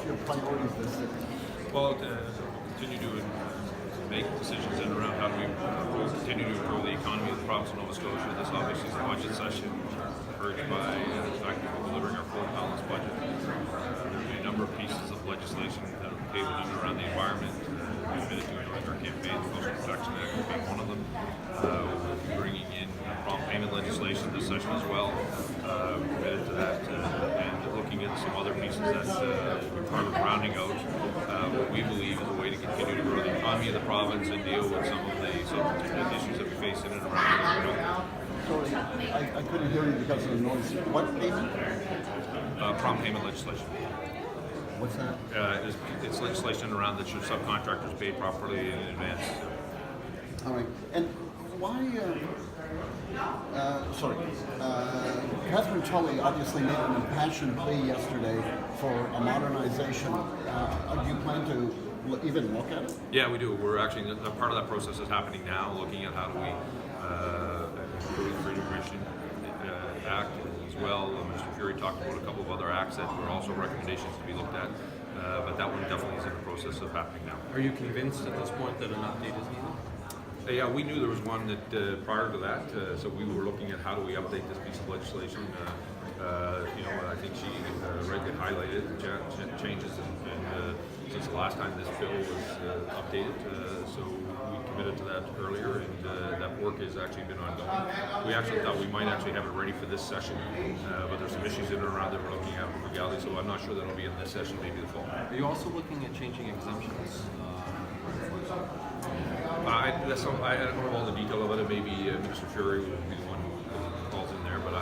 your priorities this year? Well, continue to make decisions in around how do we continue to improve the economy of the province of Nova Scotia. This obviously is a budget session, encouraged by the fact that we're delivering our full balanced budget. There's been a number of pieces of legislation that are tabled in and around the environment. We committed to during our campaign, the Coastal Protection Act being one of them. We'll be bringing in prompt payment legislation this session as well. Committed to that, and looking at some other pieces that part of rounding out what we believe is a way to continue to grow the economy of the province and deal with some of the substantive issues that we face in and around the Sorry, I couldn't hear you because of the noise. What payment? prompt payment legislation. What's that? It's legislation around that should subcontractors paid properly in advance. All right. And why, Catherine Tully obviously made an impassioned plea yesterday for a modernization. Do you plan to even look at it? Yeah, we do. We're actually, part of that process is happening now, looking at how do we improve the Freedom of Information Act as well. Mr. Fury talked about a couple of other acts that were also recommendations to be looked at, but that one definitely is in the process of happening now. Are you convinced at this point that an update is needed? Yeah, we knew there was one that prior to that, so we were looking at how do we update this piece of legislation. I think she rightly highlighted changes, and since the last time this bill was updated, so we committed to that earlier, and that work has actually been ongoing. We actually thought we might actually have it ready for this session, but there's some issues in and around that we're looking at with legality, so I'm not sure that'll be in this session, maybe the fall. Are you also looking at changing exemptions? I don't know all the detail of it. Maybe Mr. Fury will be the one who calls in there, but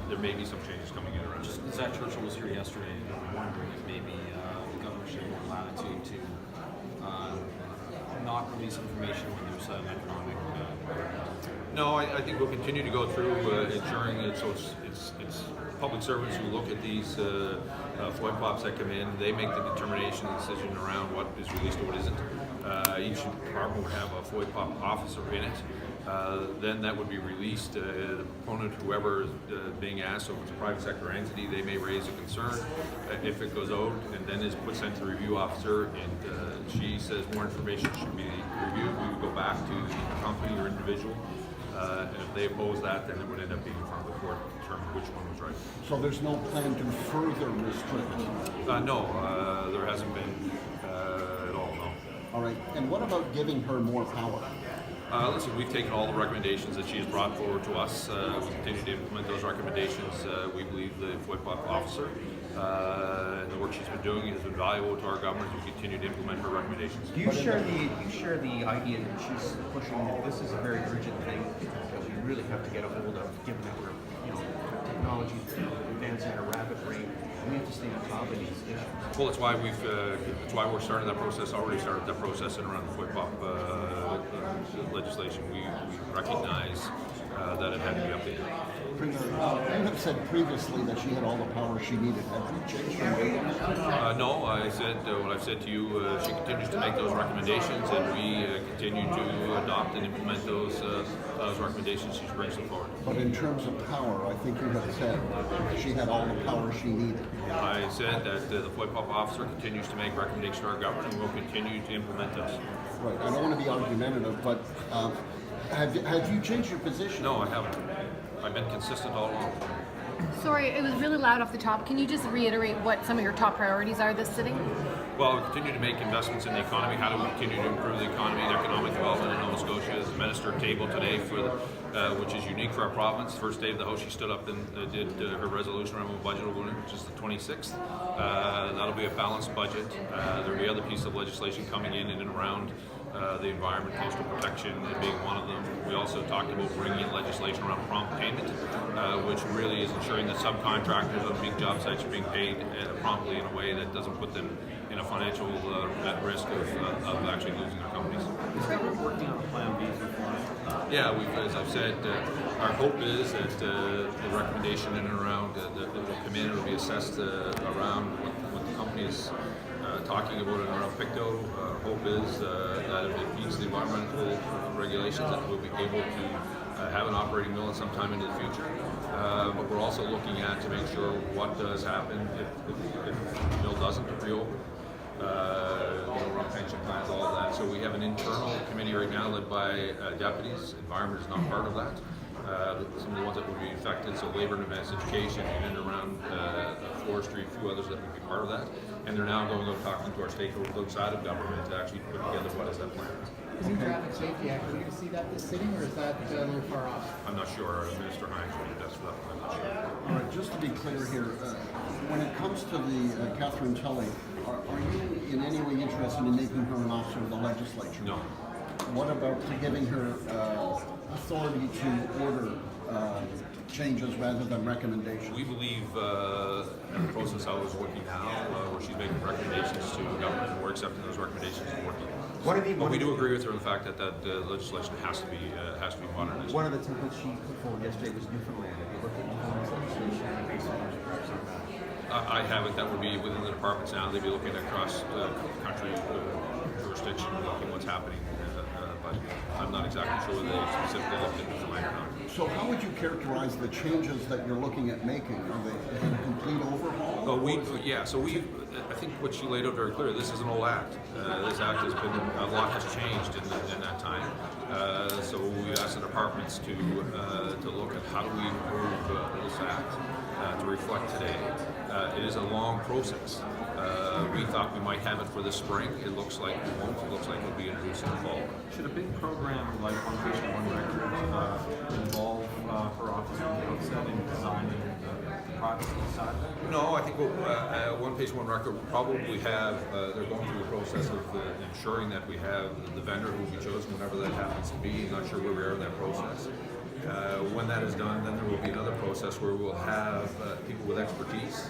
there may be some changes coming in around. Just Zach Churchill was here yesterday, wondering if maybe the governor should have more latitude to not release information when there's an economic. No, I think we'll continue to go through ensuring that it's public servants who look at these FOIP pops that come in. They make the determination and decision around what is released or what isn't. Each department would have a FOIP pop officer in it. Then that would be released. The proponent, whoever is being asked, so if it's a private sector entity, they may raise a concern if it goes out, and then is put sent to the review officer, and she says more information should be reviewed. We would go back to the company or individual, and if they oppose that, then it would end up being in front of the court to determine which one was right. So there's no plan to further restrict? No, there hasn't been at all, no. All right. And what about giving her more power? Listen, we've taken all the recommendations that she has brought forward to us. We continue to implement those recommendations. We believe the FOIP officer and the work she's been doing has been valuable to our government. We continue to implement her recommendations. Do you share the idea that she's pushing that this is a very urgent thing that we really have to get a hold of, given that we're, technology is advancing at a rapid rate, and we have to stay on top of these issues? Well, that's why we're starting that process. Already started that process in around the FOIP legislation. We recognize that it had to be updated. You have said previously that she had all the power she needed. Have you changed your mind on that? No, I said what I've said to you. She continues to make those recommendations, and we continue to adopt and implement those recommendations she brings them forward. But in terms of power, I think you have said she had all the power she needed. I said that the FOIP officer continues to make recommendations to our government, and will continue to implement those. Right. I don't want to be argumentative, but have you changed your position? No, I haven't. I've been consistent all along. Sorry, it was really loud off the top. Can you just reiterate what some of your top priorities are this sitting? Well, we continue to make investments in the economy. How do we continue to improve the economy and economic development in Nova Scotia? As the minister tabled today, which is unique for our province. First day of the House, she stood up and did her resolution around budget opening, which is the 26th. That'll be a balanced budget. There'll be other pieces of legislation coming in and around the environment, coastal protection being one of them. We also talked about bringing in legislation around prompt payment, which really is ensuring that subcontractors on big job sites are being paid promptly in a way that doesn't put them in a financial at risk of actually losing their companies. Is government working on a plan B for FOIP? Yeah, as I've said, our hope is that the recommendation in and around that will come in, it'll be assessed around what the company is talking about in around PICTO. Our hope is that if it meets the environmental regulations, that we'll be able to have an operating mill at some time into the future. But we're also looking at to make sure what does happen if the mill doesn't reopen. Run pension plans, all of that. So we have an internal committee right now led by deputies. Environment is not part of that. Some of the ones that would be affected, so labor and advanced education, in and around forestry, a few others that would be part of that. And they're now going out talking to our stakeholders outside of government to actually put together what is that plan. The new Traffic Safety Act, are we going to see that this sitting, or is that a little far off? I'm not sure. Minister Hines will be best for that. I'm not sure. All right, just to be clear here, when it comes to the Catherine Tully, are you in any way interested in making her an officer of the legislature? No. What about giving her authority to order changes rather than recommendations? We believe in the process how it's working now, where she's making recommendations to government, and we're accepting those recommendations and working. But we do agree with her on the fact that legislation has to be modernized. One of the templates she put forward yesterday was Newfoundland. Have you looked at Newfoundland's legislation based on those perhaps on that? I haven't. That would be within the departments now. They'd be looking across country jurisdiction, looking what's happening. But I'm not exactly sure whether they specifically looked into Newfoundland or not. So how would you characterize the changes that you're looking at making? Are they a complete overhaul? I think what she laid out very clear, this is an old act. This act has been, a lot has changed in that time. So we asked the departments to look at how do we improve this act to reflect today. It is a long process. We thought we might have it for this spring. It looks like we won't. It looks like it'll be introduced in the fall. Should a big program like One Patient, One Record involve her office from the outset in designing the project side? No, I think One Patient, One Record will probably have, they're going through the process of ensuring that we have the vendor who will be chosen whenever that happens to be. I'm not sure where we are in that process. When that is done, then there will be another process where we'll have people with expertise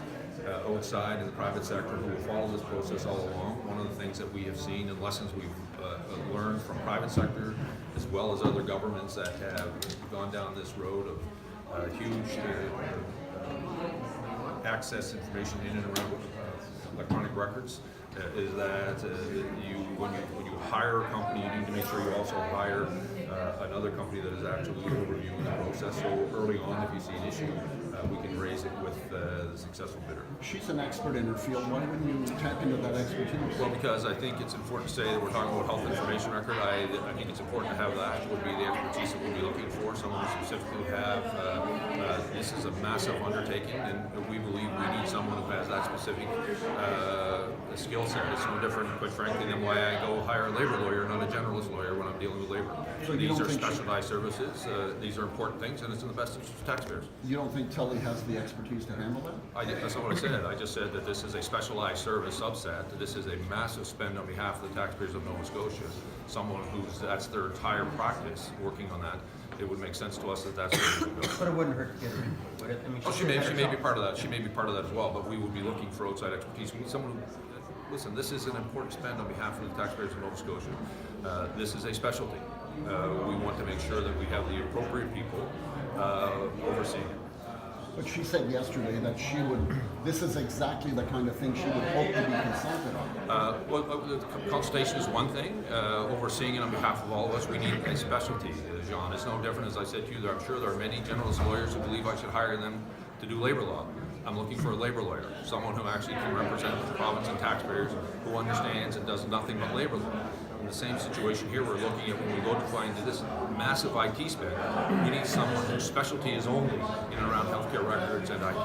outside in the private sector who will follow this process all along. One of the things that we have seen and lessons we've learned from private sector as well as other governments that have gone down this road of huge access information in and around electronic records is that when you hire a company, you need to make sure you also hire another company that is actually reviewing the process. So early on, if you see an issue, we can raise it with the successful bidder. She's an expert in her field. Why wouldn't you tap into that expertise? Well, because I think it's important to say that we're talking about health information record. I think it's important to have that. It would be the expertise that we'll be looking for. Someone who specifically have. This is a massive undertaking, and we believe we need someone who has that specific skill set. It's no different, quite frankly, than why I go hire a labor lawyer, not a generalist lawyer, when I'm dealing with labor. So these are specialized services. These are important things, and it's in the best interest of taxpayers. You don't think Tully has the expertise to handle that? That's not what I said. I just said that this is a specialized service subset. That this is a massive spend on behalf of the taxpayers of Nova Scotia. Someone that's their entire practice working on that. It would make sense to us that that's where we would go. But it wouldn't hurt to get her in, would it? I mean, She may be part of that. She may be part of that as well. But we would be looking for outside expertise. We need someone who. Listen, this is an important spend on behalf of the taxpayers of Nova Scotia. This is a specialty. We want to make sure that we have the appropriate people overseeing it. But she said yesterday that this is exactly the kind of thing she would hope to be consulted on. The consultation is one thing. Overseeing it on behalf of all of us, we need a specialty, John. It's no different, as I said to you, I'm sure there are many generalist lawyers who believe I should hire them to do labor law. I'm looking for a labor lawyer, someone who actually can represent the province and taxpayers, who understands and does nothing but labor law. In the same situation here, we're looking at when we go to find this massive IT spend, we need someone whose specialty is only in and around healthcare records and IT.